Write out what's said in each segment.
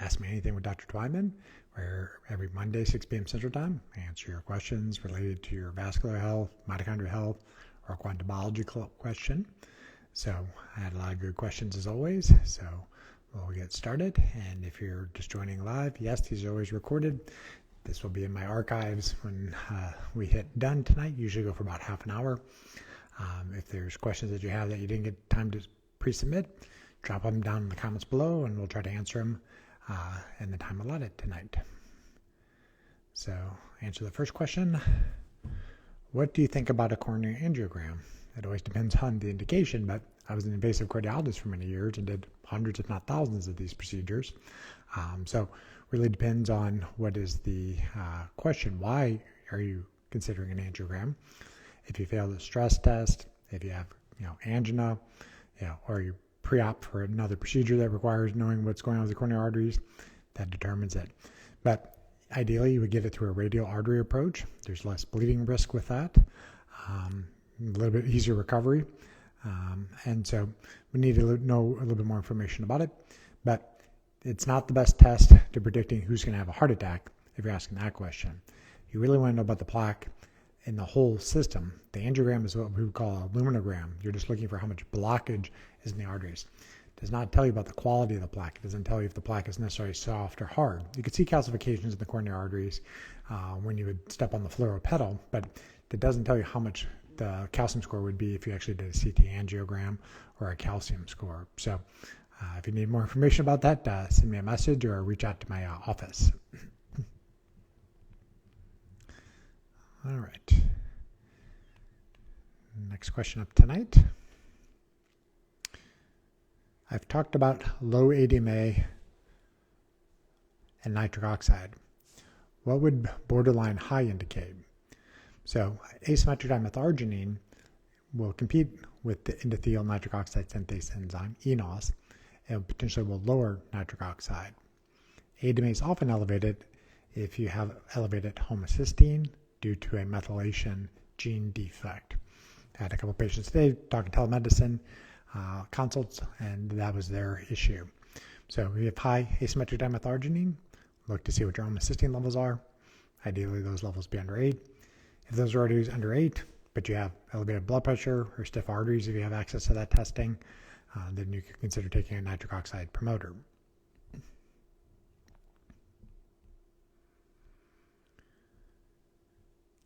Ask Me Anything with Dr. Twyman, where every Monday, 6 p.m. Central Time, I answer your questions related to your vascular health, mitochondrial health, or quantum biology question. So I had a lot of good questions as always, so we'll get started. And if you're just joining live, yes, these are always recorded. This will be in my archives when we hit done tonight. Usually go for about half an hour. If there's questions that you have that you didn't get time to pre-submit, drop them down in the comments below and we'll try to answer them in the time allotted tonight. So, answer the first question. What do you think about a coronary angiogram? It always depends on the indication, but I was an invasive cardiologist for many years and did hundreds, if not thousands, of these procedures. So, really depends on what is the question. Why are you considering an angiogram? If you fail the stress test, if you have, angina, or you pre-op for another procedure that requires knowing what's going on with the coronary arteries, that determines it. But ideally, you would get it through a radial artery approach. There's less bleeding risk with that, a little bit easier recovery, and so we need to know a little bit more information about it. But it's not the best test to predicting who's going to have a heart attack if you're asking that question. You really want to know about the plaque in the whole system. The angiogram is what we would call a luminogram. You're just looking for how much blockage is in the arteries. It does not tell you about the quality of the plaque. It doesn't tell you if the plaque is necessarily soft or hard. You could see calcifications in the coronary arteries when you would step on the fluoropedal, but it doesn't tell you how much the calcium score would be if you actually did a CT angiogram or a calcium score. So if you need more information about that, send me a message or reach out to my office. All right. Next question up tonight. I've talked about low ADMA and nitric oxide. What would borderline high indicate? So asymmetric dimethargenine will compete with the endothelial nitric oxide synthase enzyme, eNOS, and potentially will lower nitric oxide. ADMA is often elevated if you have elevated homocysteine due to a methylation gene defect. I had a couple patients today talking telemedicine consults, and that was their issue. So if you have high asymmetric dimethargenine, look to see what your homocysteine levels are. Ideally, those levels be under 8. If those are already under 8, but you have elevated blood pressure or stiff arteries, if you have access to that testing, then you could consider taking a nitric oxide promoter.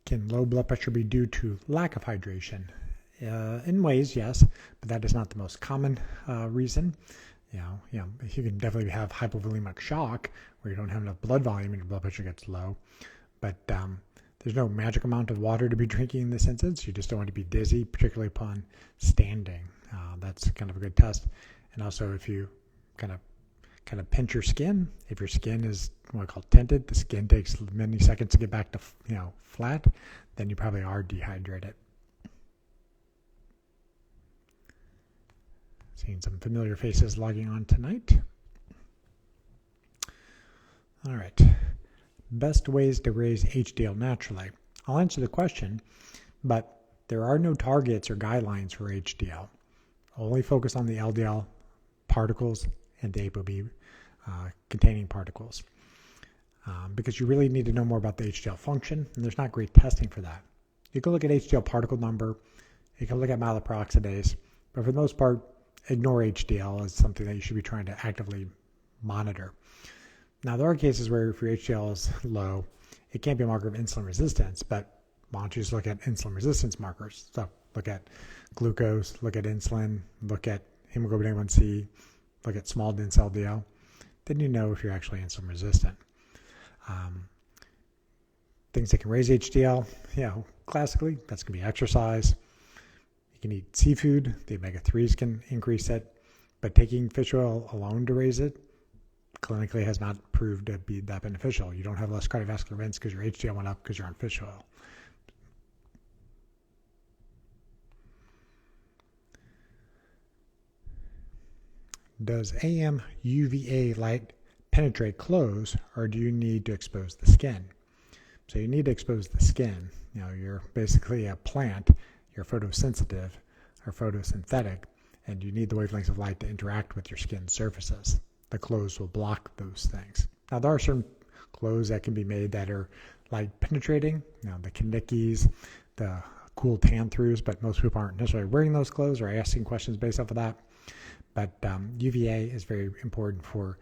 Can low blood pressure be due to lack of hydration? In ways, yes, but that is not the most common reason. You can definitely have hypovolemic shock where you don't have enough blood volume and your blood pressure gets low. But there's no magic amount of water to be drinking in this instance. You just don't want to be dizzy, particularly upon standing. That's kind of a good test. And also, if you kind of pinch your skin, if your skin is what I call tinted, the skin takes many seconds to get back to flat, then you probably are dehydrated. Seeing some familiar faces logging on tonight. All right. Best ways to raise HDL naturally. I'll answer the question, but there are no targets or guidelines for HDL. Only focus on the LDL particles and the ApoB containing particles. Because you really need to know more about the HDL function, and there's not great testing for that. You can look at HDL particle number, you can look at malaperoxidase, but for the most part, ignore HDL as something that you should be trying to actively monitor. Now, there are cases where if your HDL is low, it can't be a marker of insulin resistance, but why don't you just look at insulin resistance markers? So look at glucose, look at insulin, look at hemoglobin A1C, look at small dense LDL. Then you know if you're actually insulin resistant. Things that can raise HDL, classically, that's going to be exercise. You can eat seafood. The omega-3s can increase it. But taking fish oil alone to raise it clinically has not proved to be that beneficial. You don't have less cardiovascular events because your HDL went up because you're on fish oil. Does AM UVA light penetrate clothes, or do you need to expose the skin? So you need to expose the skin. You're basically a plant. You're photosensitive or photosynthetic, and you need the wavelengths of light to interact with your skin surfaces. the clothes will block those things. Now, there are certain clothes that can be made that are light penetrating, the Kanikis, the cool tan-throughs, but most people aren't necessarily wearing those clothes or asking questions based off of that. But UVA is very important for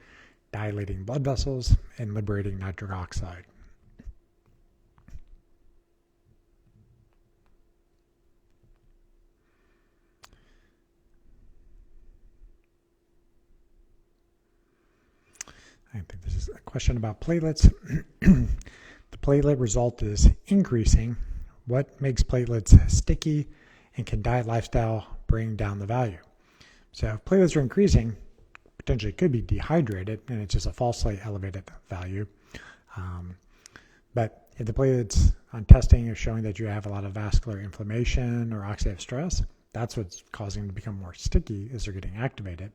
dilating blood vessels and liberating nitric oxide. I think this is a question about platelets. The platelet result is increasing. What makes platelets sticky, and can diet lifestyle bring down the value? So if platelets are increasing, potentially could be dehydrated, and it's just a falsely elevated value. But if the platelets on testing are showing that you have a lot of vascular inflammation or oxidative stress, that's what's causing them to become more sticky as they're getting activated.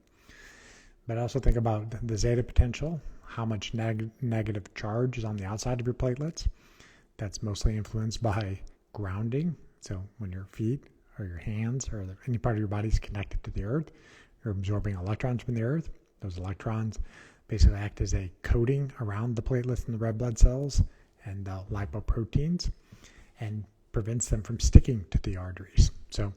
But also think about the zeta potential, how much negative charge is on the outside of your platelets. That's mostly influenced by grounding. So when your feet or your hands or any part of your body is connected to the earth, you're absorbing electrons from the earth. Those electrons basically act as a coating around the platelets and the red blood cells and the lipoproteins, and prevents them from sticking to the arteries. So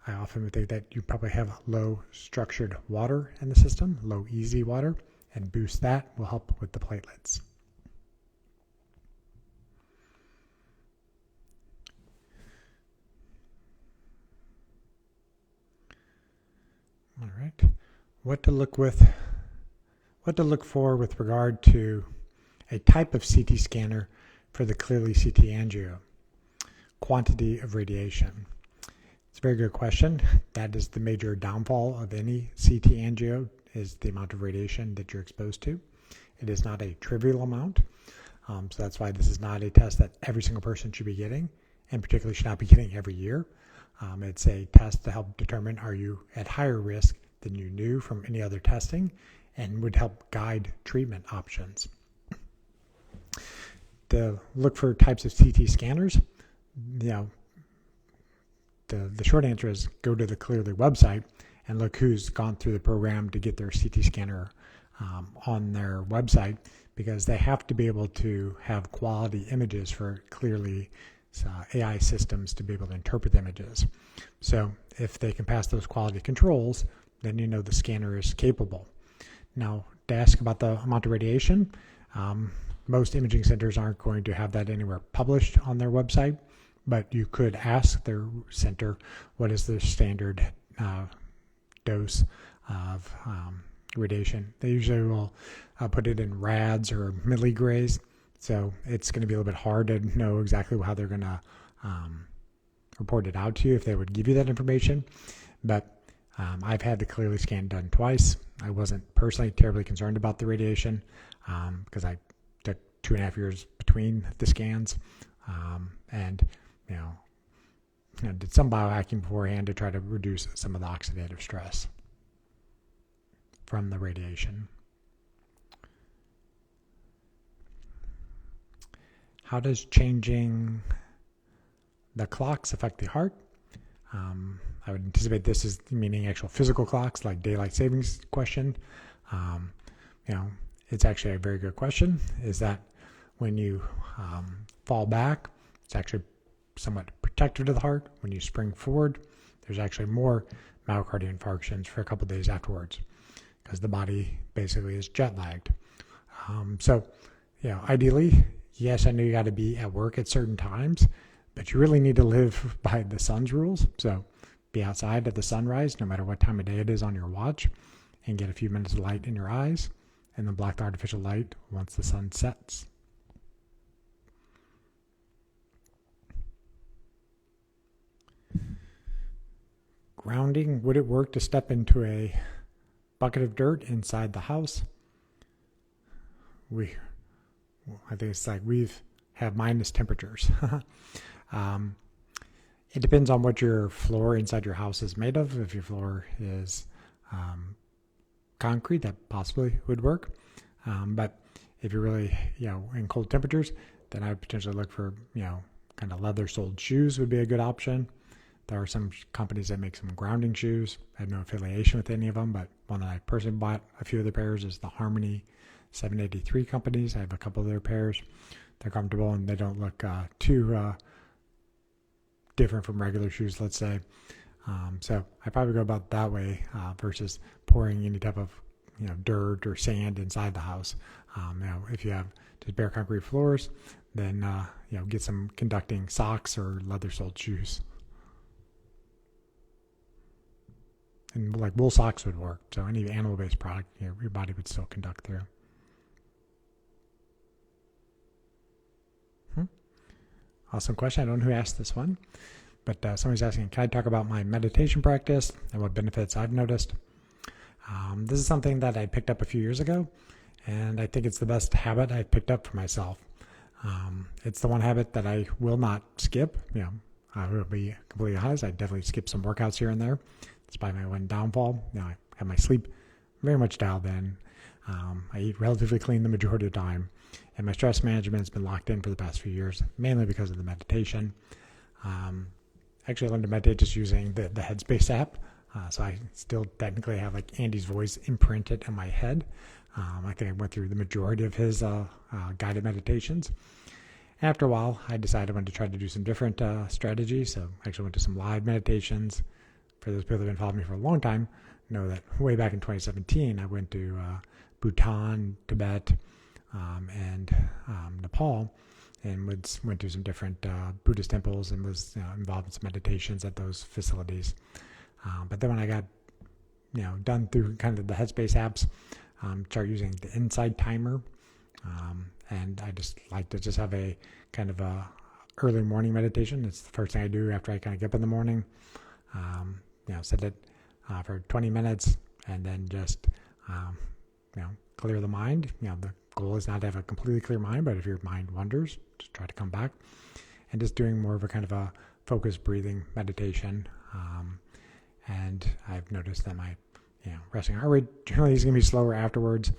I often would think that you probably have low structured water in the system, low easy water, and boost that will help with the platelets. All right, what to look for with regard to a type of CT scanner for the clearly CT angio. Quantity of radiation. It's a very good question. That is the major downfall of any CT angio, is the amount of radiation that you're exposed to. It is not a trivial amount. So that's why this is not a test that every single person should be getting, and particularly should not be getting every year. It's a test to help determine, are you at higher risk than you knew from any other testing, and would help guide treatment options. To look for types of CT scanners, the short answer is go to the Clearly website and look who's gone through the program to get their CT scanner on their website, because they have to be able to have quality images for Clearly AI systems to be able to interpret the images. So if they can pass those quality controls, then you know the scanner is capable. Now, to ask about the amount of radiation, most imaging centers aren't going to have that anywhere published on their website, but you could ask their center what is the standard dose of radiation. They usually will put it in rads or milligrays, so it's going to be a little bit hard to know exactly how they're going to report it out to you if they would give you that information. But I've had the Clearly scan done twice. I wasn't personally terribly concerned about the radiation because I took 2.5 years between the scans, and did some biohacking beforehand to try to reduce some of the oxidative stress from the radiation. How does changing the clocks affect the heart? I would anticipate this is meaning actual physical clocks, like daylight savings question. It's actually a very good question. Is that when you fall back, it's actually somewhat protective to the heart. When you spring forward, there's actually more myocardial infarctions for a couple of days afterwards, because the body basically is jet lagged. Ideally, yes, I know you got to be at work at certain times, but you really need to live by the sun's rules. So be outside at the sunrise, no matter what time of day it is on your watch, and get a few minutes of light in your eyes, and then block the artificial light once the sun sets. Grounding, would it work to step into a bucket of dirt inside the house? I think it's like we've had minus temperatures. It depends on what your floor inside your house is made of. If your floor is concrete, that possibly would work. But if you're really, in cold temperatures, then I would potentially look for, kind of leather-soled shoes would be a good option. There are some companies that make some grounding shoes. I have no affiliation with any of them, but one that I personally bought a few of the pairs is the Harmony 783 companies. I have a couple of their pairs. They're comfortable and they don't look too different from regular shoes, let's say. So I probably go about that way versus pouring any type of dirt or sand inside the house. If you have just bare concrete floors, then get some conducting socks or leather-soled shoes. And like wool socks would work. So any animal-based product, your body would still conduct through. Awesome question. I don't know who asked this one, but somebody's asking, can I talk about my meditation practice and what benefits I've noticed? This is something that I picked up a few years ago, and I think it's the best habit I've picked up for myself. It's the one habit that I will not skip. I will be completely honest. I definitely skip some workouts here and there. That's probably my one downfall. I have my sleep very much dialed in. I eat relatively clean the majority of the time. And my stress management has been locked in for the past few years, mainly because of the meditation. Actually, I learned to meditate just using the Headspace app. So I still technically have like Andy's voice imprinted in my head. I think I went through the majority of his guided meditations. After a while, I decided I wanted to try to do some different strategies. So I actually went to some live meditations. For those people that have been following me for a long time, know that way back in 2017, I went to Bhutan, Tibet, and Nepal, and went to some different Buddhist temples and was involved in some meditations at those facilities. But then when I got done through kind of the Headspace apps, start using the Inside Timer, and I just like to just have a kind of a early morning meditation. It's the first thing I do after I kind of get up in the morning. Set it for 20 minutes, and then just clear the mind. The goal is not to have a completely clear mind, but if your mind wanders, just try to come back. And just doing more of a kind of a focused breathing meditation. And I've noticed that my resting heart rate generally is going to be slower afterwards,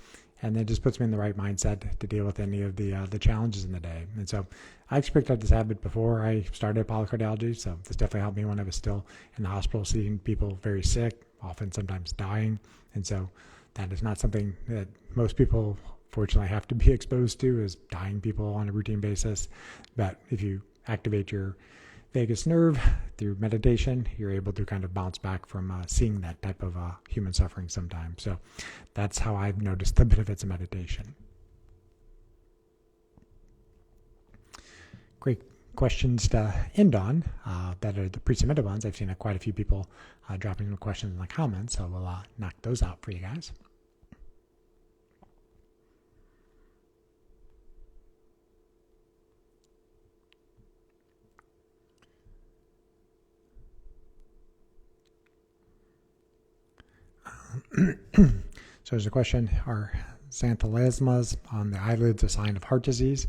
and then just puts me in the right mindset to deal with any of the challenges in the day. And so I picked up this habit before I started polycardiology, so this definitely helped me when I was still in the hospital seeing people very sick, often sometimes dying. And so that is not something that most people fortunately have to be exposed to, is dying people on a routine basis. But if you activate your vagus nerve through meditation, you're able to kind of bounce back from seeing that type of human suffering sometimes. So that's how I've noticed the benefits of meditation. Great questions to end on that are the pre-submitted ones. I've seen quite a few people dropping some questions in the comments, so we'll knock those out for you guys. So there's a question, are xanthelasmas on the eyelids a sign of heart disease?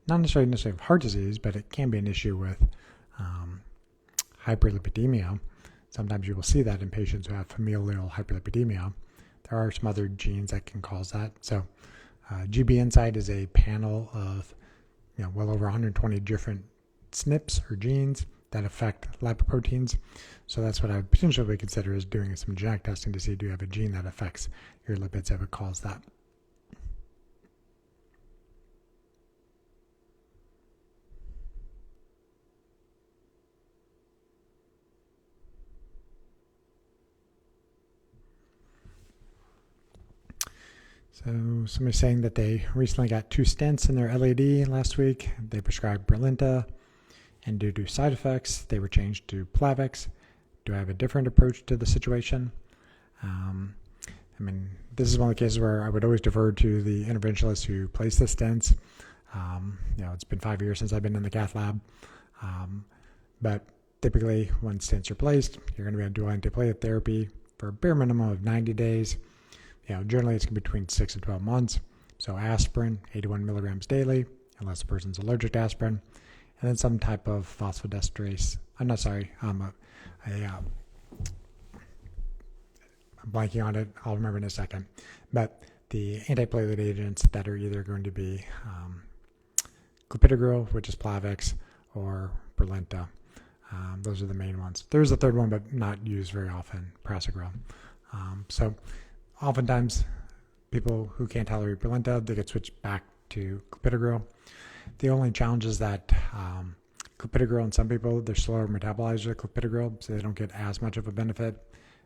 Not necessarily of heart disease, but it can be an issue with hyperlipidemia. Sometimes you will see that in patients who have familial hyperlipidemia. There are some other genes that can cause that. So GB Insight is a panel of well over 120 different SNPs or genes that affect lipoproteins. So that's what I would potentially consider as doing some genetic testing to see, do you have a gene that affects your lipids that would cause that. So somebody's saying that they recently got 2 stents in their LAD last week. They prescribed Brilinta, and due to side effects, they were changed to Plavix. Do I have a different approach to the situation? This is one of the cases where I would always defer to the interventionalist who placed the stents. It's been 5 years since I've been in the cath lab. But typically, when stents are placed, you're going to be on dual antiplatelet therapy for a bare minimum of 90 days. Generally it's between 6 and 12 months. So aspirin, 81 milligrams daily, unless the person's allergic to aspirin. And then some type of phosphodiesterase. I'm blanking on it. I'll remember in a second. But the antiplatelet agents that are either going to be clopidogrel, which is Plavix, or Brilinta. Those are the main ones. There's a third one, but not used very often, prasugrel. So oftentimes people who can't tolerate Brilinta, they get switched back to clopidogrel. The only challenge is that clopidogrel in some people, they're slower metabolizer clopidogrel, so they don't get as much of a benefit.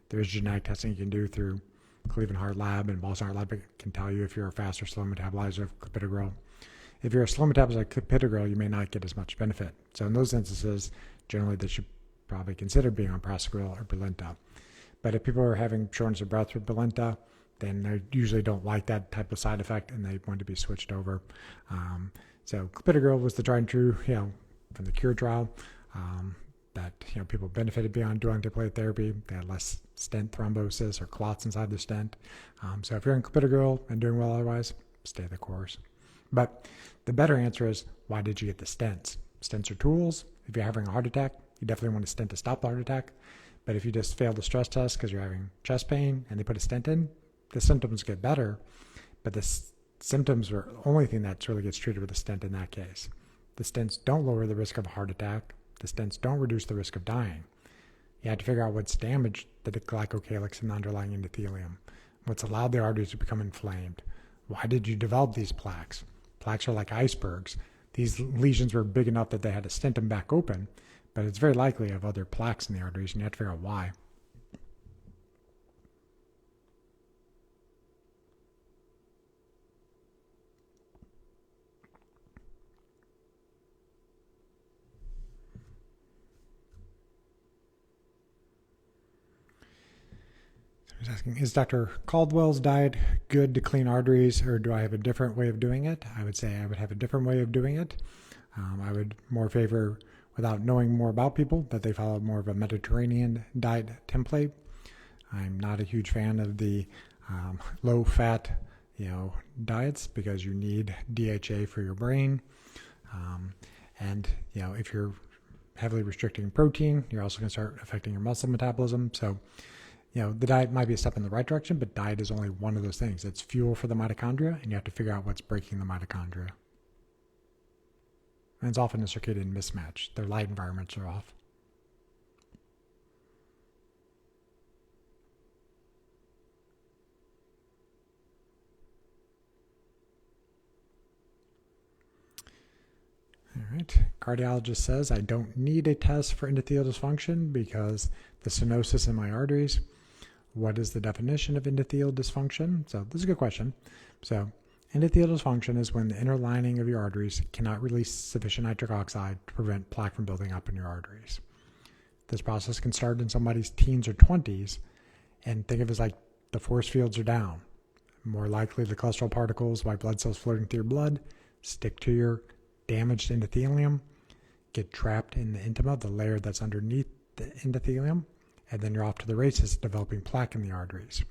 There's genetic testing you can do through Cleveland Heart Lab and Boston Heart Lab can tell you if you're a fast or slow metabolizer of clopidogrel. If you're a slow metabolizer of clopidogrel, you may not get as much benefit. So in those instances, generally they should probably consider being on prasugrel or Brilinta. But if people are having shortness of breath with Brilinta, then they usually don't like that type of side effect and they want to be switched over. So clopidogrel was the tried and true, from the CURE trial, that people benefited beyond doing antiplatelet therapy. They had less stent thrombosis or clots inside the stent. So if you're on clopidogrel and doing well otherwise, stay the course. But the better answer is, why did you get the stents? Stents are tools. If you're having a heart attack, you definitely want a stent to stop the heart attack. But if you just fail the stress test because you're having chest pain and they put a stent in, the symptoms get better, but the symptoms are the only thing that really gets treated with a stent in that case. The stents don't lower the risk of a heart attack. The stents don't reduce the risk of dying. You have to figure out what's damaged the glycocalyx and the underlying endothelium, what's allowed the arteries to become inflamed. Why did you develop these plaques? Plaques are like icebergs. These lesions were big enough that they had to stent them back open, but it's very likely you have other plaques in the arteries, and you have to figure out why. He's asking, is Dr. Caldwell's diet good to clean arteries, or do I have a different way of doing it? I would say I would have a different way of doing it. I would more favor, without knowing more about people, that they follow more of a Mediterranean diet template. I'm not a huge fan of the low-fat, diets, because you need DHA for your brain. And if you're heavily restricting protein, you're also going to start affecting your muscle metabolism. So the diet might be a step in the right direction, but diet is only one of those things. It's fuel for the mitochondria, and you have to figure out what's breaking the mitochondria. And it's often a circadian mismatch. Their light environments are off. All right. Cardiologist says, I don't need a test for endothelial dysfunction because the stenosis in my arteries. What is the definition of endothelial dysfunction? So this is a good question. So endothelial dysfunction is when the inner lining of your arteries cannot release sufficient nitric oxide to prevent plaque from building up in your arteries. This process can start in somebody's teens or 20s, and think of it as like the force fields are down. More likely the cholesterol particles, white blood cells floating through your blood, stick to your damaged endothelium, get trapped in the intima, the layer that's underneath the endothelium, and then you're off to the races developing plaque in the arteries.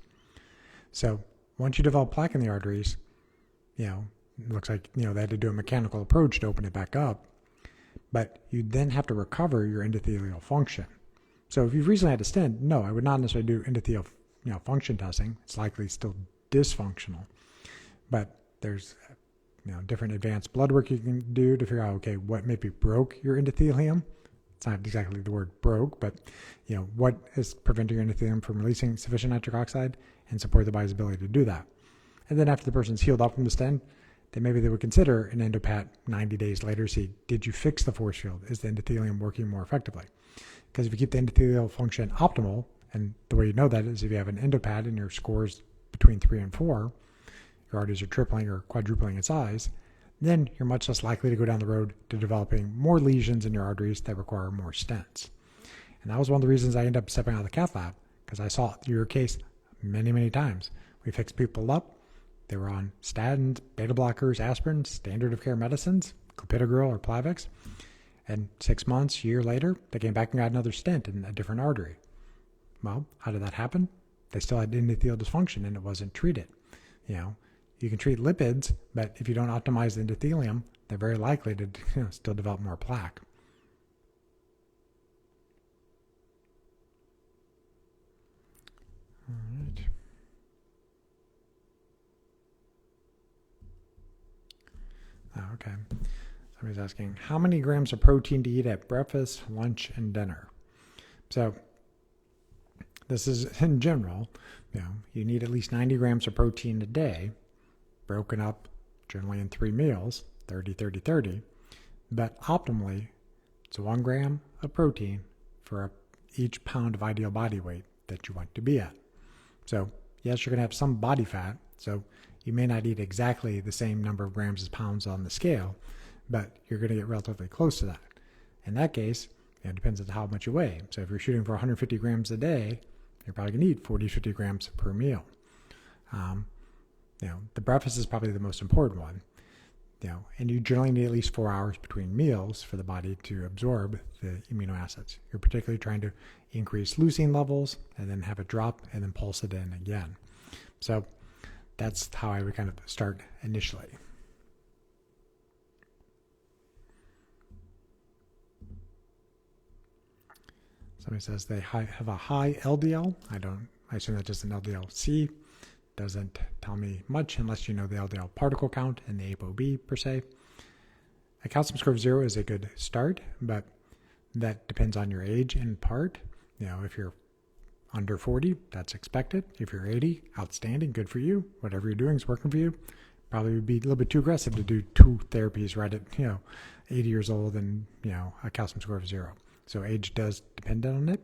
So once you develop plaque in the arteries, it looks like, they had to do a mechanical approach to open it back up, but you then have to recover your endothelial function. So if you've recently had a stent, no, I would not necessarily do endothelial function testing. It's likely still dysfunctional, but there's different advanced blood work you can do to figure out, okay, what maybe broke your endothelium. It's not exactly the word broke, but what is preventing your endothelium from releasing sufficient nitric oxide, and support the body's ability to do that. And then after the person's healed up from the stent, then maybe they would consider an endopat 90 days later, see, did you fix the force field? Is the endothelium working more effectively? Because if you keep the endothelial function optimal, and the way you know that is if you have an endopat and your scores between 3 and 4, your arteries are tripling or quadrupling in size, then you're much less likely to go down the road to developing more lesions in your arteries that require more stents. And that was one of the reasons I ended up stepping out of the cath lab, because I saw your case many, many times. We fixed people up. They were on statins, beta blockers, aspirin, standard of care medicines, clopidogrel or Plavix. And 6 months, year later, they came back and got another stent in a different artery. Well, how did that happen? They still had endothelial dysfunction and it wasn't treated. You can treat lipids, but if you don't optimize the endothelium, they're very likely to still develop more plaque. All right. Okay. Somebody's asking, how many grams of protein to eat at breakfast, lunch, and dinner? So this is in general, you need at least 90 grams of protein a day, broken up generally in 3 meals, 30, 30, 30. But optimally, it's 1 gram of protein for each pound of ideal body weight that you want to be at. So yes, you're going to have some body fat, so you may not eat exactly the same number of grams as pounds on the scale, but you're going to get relatively close to that. In that case, it depends on how much you weigh. So if you're shooting for 150 grams a day, you're probably going to need 40, 50 grams per meal. The breakfast is probably the most important one. And you generally need at least 4 hours between meals for the body to absorb the amino acids. You're particularly trying to increase leucine levels and then have it drop and then pulse it in again. So that's how I would kind of start initially. Somebody says they have a high LDL. I assume that's just an LDL-C. Doesn't tell me much unless you know the LDL particle count and the ApoB per se. A calcium score of 0 is a good start, but that depends on your age in part. If you're under 40, that's expected. If you're 80, outstanding, good for you. Whatever you're doing is working for you. Probably would be a little bit too aggressive to do 2 therapies right at 80 years old and a calcium score of 0. So age does depend on it.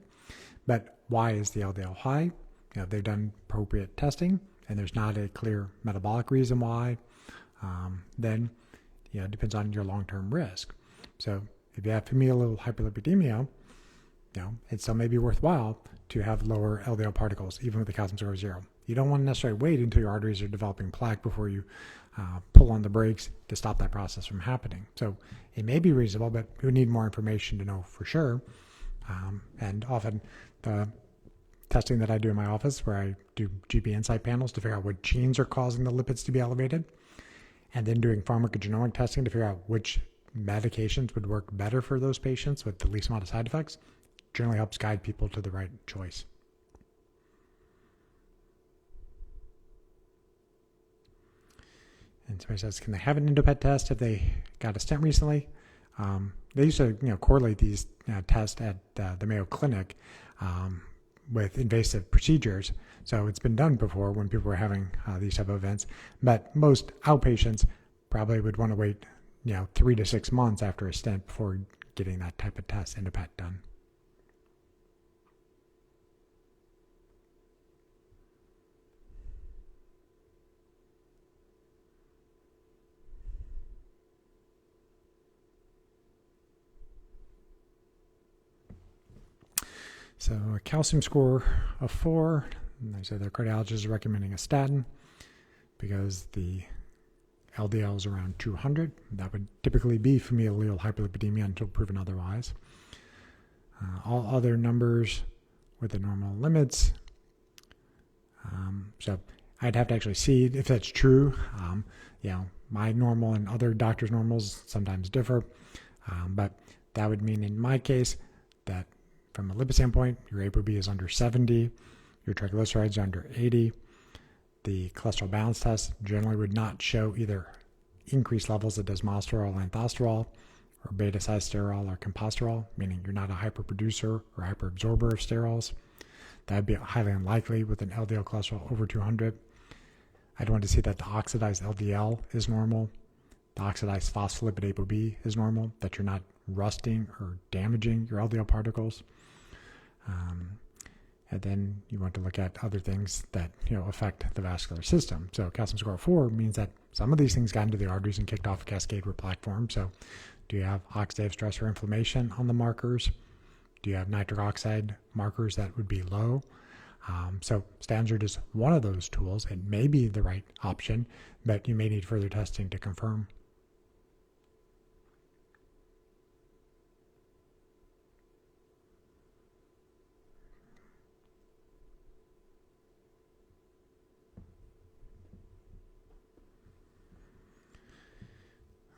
But why is the LDL high? They've done appropriate testing, and there's not a clear metabolic reason why. Then it depends on your long-term risk. So if you have familial hyperlipidemia, it still may be worthwhile to have lower LDL particles, even with the calcium score of 0. You don't want to necessarily wait until your arteries are developing plaque before you pull on the brakes to stop that process from happening. So it may be reasonable, but you need more information to know for sure. And often the testing that I do in my office, where I do GP insight panels to figure out what genes are causing the lipids to be elevated, and then doing pharmacogenomic testing to figure out which medications would work better for those patients with the least amount of side effects, generally helps guide people to the right choice. And somebody says, can they have an endopet test if they got a stent recently? They used to correlate these tests at the Mayo Clinic with invasive procedures. So it's been done before when people were having these type of events. But most outpatients probably would want to wait 3 to 6 months after a stent before getting that type of test, endopet, done. So a calcium score of 4, and they said their cardiologist is recommending a statin because the LDL is around 200. That would typically be familial hyperlipidemia until proven otherwise. All other numbers with the normal limits. So I'd have to actually see if that's true. My normal and other doctors' normals sometimes differ, but that would mean in my case that from a lipid standpoint, your ApoB is under 70, your triglycerides are under 80. The cholesterol balance test generally would not show either increased levels of desmosterol and aldosterol, or beta-cysterol or composterol, meaning you're not a hyperproducer or hyperabsorber of sterols. That would be highly unlikely with an LDL cholesterol over 200. I'd want to see that the oxidized LDL is normal, the oxidized phospholipid ApoB is normal, that you're not rusting or damaging your LDL particles. And then you want to look at other things that affect the vascular system. So calcium score of 4 means that some of these things got into the arteries and kicked off a cascade where plaque formed. So do you have oxidative stress or inflammation on the markers? Do you have nitric oxide markers that would be low? So statins are just one of those tools. It may be the right option, but you may need further testing to confirm.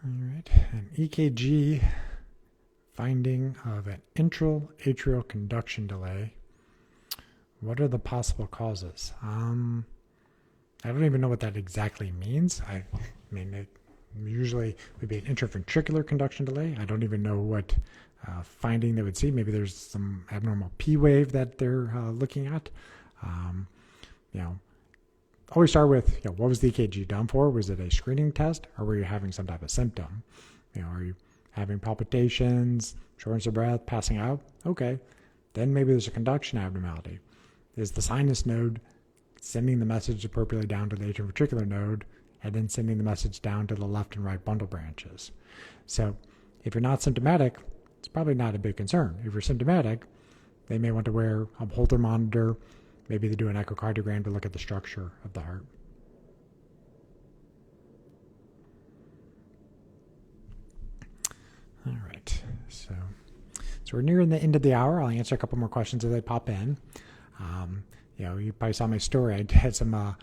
All right, an EKG finding of an intra-atrial conduction delay. What are the possible causes? I don't even know what that exactly means. I mean, it Usually would be an intraventricular conduction delay. I don't even know what finding they would see. Maybe there's some abnormal P wave that they're looking at. Always start with, what was the EKG done for? Was it a screening test, or were you having some type of symptom? Are you having palpitations, shortness of breath, passing out? Okay, then maybe there's a conduction abnormality. Is the sinus node sending the message appropriately down to the atrioventricular node, and then sending the message down to the left and right bundle branches? So if you're not symptomatic, it's probably not a big concern. If you're symptomatic, they may want to wear a Holter monitor. Maybe they do an echocardiogram to look at the structure of the heart. All right, so we're nearing the end of the hour. I'll answer a couple more questions as they pop in. You probably saw my story. I had some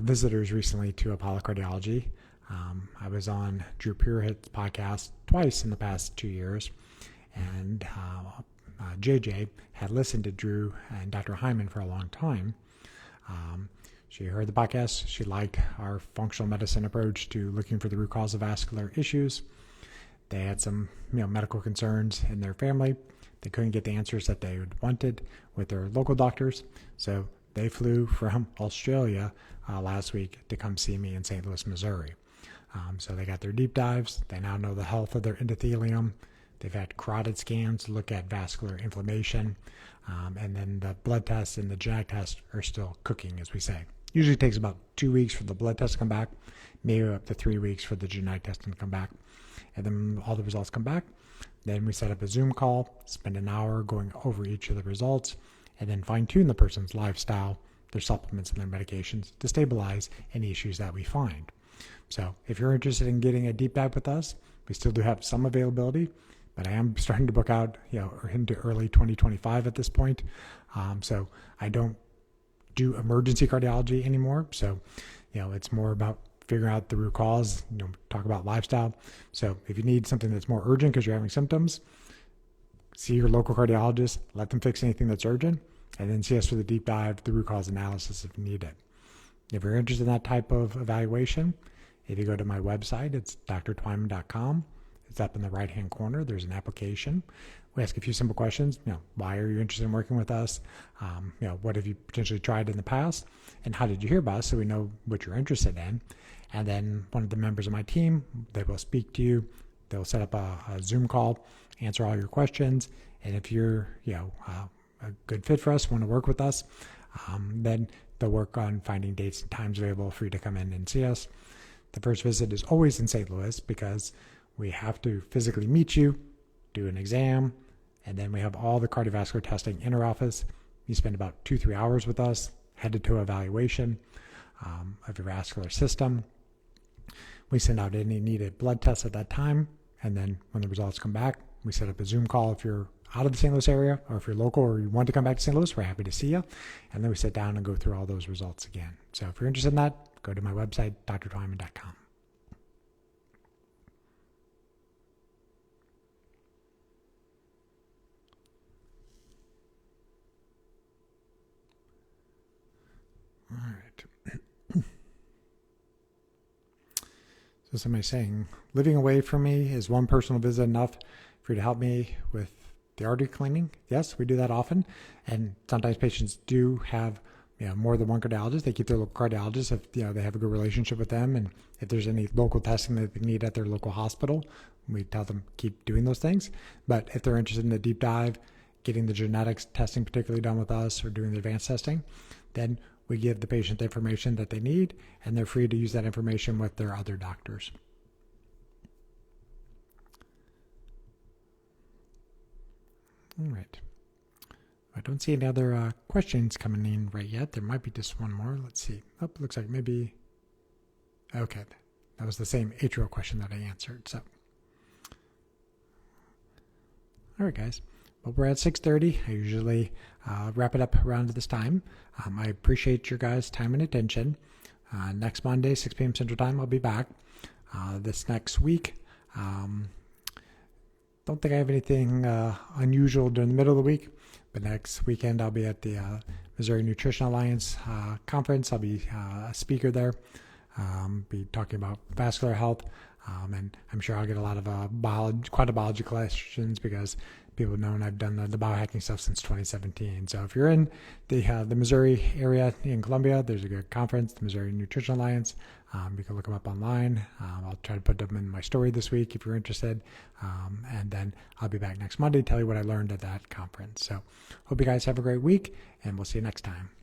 visitors recently to Apollo Cardiology. I was on Drew Purehead's podcast twice in the past 2 years, and JJ had listened to Drew and Dr. Hyman for a long time. She heard the podcast. She liked our functional medicine approach to looking for the root cause of vascular issues. They had some medical concerns in their family. They couldn't get the answers that they wanted with their local doctors, so they flew from Australia last week to come see me in St. Louis, Missouri. So they got their deep dives. They now know the health of their endothelium. They've had carotid scans to look at vascular inflammation, and then the blood tests and the genetic tests are still cooking, as we say. Usually takes about 2 weeks for the blood test to come back, maybe up to 3 weeks for the genetic testing to come back. And then all the results come back. Then we set up a Zoom call, spend an hour going over each of the results, and then fine-tune the person's lifestyle, their supplements, and their medications to stabilize any issues that we find. So if you're interested in getting a deep dive with us, we still do have some availability, but I am starting to book out, into early 2025 at this point. So I don't do emergency cardiology anymore. So, it's more about figuring out the root cause, talk about lifestyle. So if you need something that's more urgent because you're having symptoms, see your local cardiologist, let them fix anything that's urgent, and then see us for the deep dive, the root cause analysis if you need it. If you're interested in that type of evaluation, if you go to my website, it's drtwyman.com. It's up in the right-hand corner. There's an application. We ask a few simple questions. Why are you interested in working with us? What have you potentially tried in the past? And how did you hear about us, so we know what you're interested in? And then one of the members of my team, they will speak to you. They'll set up a Zoom call, answer all your questions. And if you're, a good fit for us, want to work with us, then they'll work on finding dates and times available for you to come in and see us. The first visit is always in St. Louis because we have to physically meet you, do an exam, and then we have all the cardiovascular testing in our office. You spend about 2-3 hours with us, head-to-toe evaluation of your vascular system. We send out any needed blood tests at that time, and then when the results come back, we set up a Zoom call if you're out of the St. Louis area, or if you're local or you want to come back to St. Louis, we're happy to see you. And then we sit down and go through all those results again. So if you're interested in that, go to my website, drtwyman.com. All right. So somebody's saying, living away from me, is one personal visit enough for you to help me with the artery cleaning? Yes, we do that often. And sometimes patients do have more than one cardiologist. They keep their local cardiologist if they have a good relationship with them. And if there's any local testing that they need at their local hospital, we tell them keep doing those things. But if they're interested in a deep dive, getting the genetics testing particularly done with us, or doing the advanced testing, then we give the patient the information that they need, and they're free to use that information with their other doctors. All right. I don't see any other questions coming in right yet. There might be just one more. Let's see. Oh, looks like maybe. Okay. That was the same atrial question that I answered. So, all right, guys. Well, we're at 6:30. I usually wrap it up around this time. I appreciate your guys' time and attention. Next Monday, 6 p.m. Central Time, I'll be back. This next week, don't think I have anything unusual during the middle of the week, but next weekend I'll be at the Missouri Nutrition Alliance conference. I'll be a speaker there, be talking about vascular health. And I'm sure I'll get a lot of quantum biology questions because people have known I've done the biohacking stuff since 2017. So if you're in the Missouri area in Columbia, there's a good conference, the Missouri Nutrition Alliance. You can look them up online. I'll try to put them in my story this week if you're interested. And then I'll be back next Monday to tell you what I learned at that conference. So hope you guys have a great week, and we'll see you next time.